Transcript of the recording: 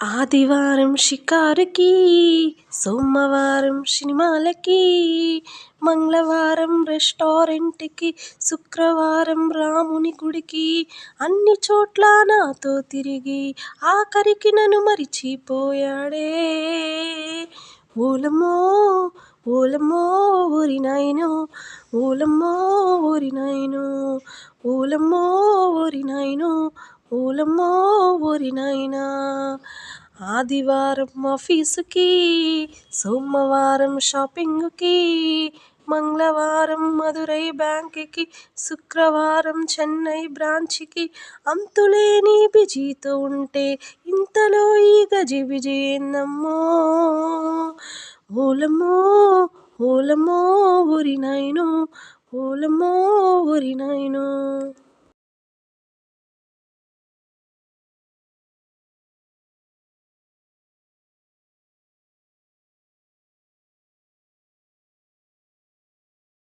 ఆదివారం షికారుకి, సోమవారం సినిమాలకి, మంగళవారం రెస్టారెంట్కి, శుక్రవారం రాముని గుడికి, అన్ని చోట్ల నాతో తిరిగి ఆఖరికి నన్ను మరిచిపోయాడే. ఓలమ్మో ఓలమ్మో ఓరి నాయనో, ఓలమ్మో ఓరి నాయనో, ఓలమ్మో ఓరి నాయనో, ఓలమ్మో ఓరి నాయనా. ఆదివారం ఆఫీసుకి, సోమవారం షాపింగుకి, మంగళవారం మదురై బ్యాంకుకి, శుక్రవారం చెన్నై బ్రాంచికి, అంతులేని బిజీతో ఉంటే ఇంతలో ఈ గజిబిజి ఏందమ్మో. ఓలమ్మో ఓలమ్మో ఓరి నాయనో, ఓలమ్మో ఓరి నాయనో.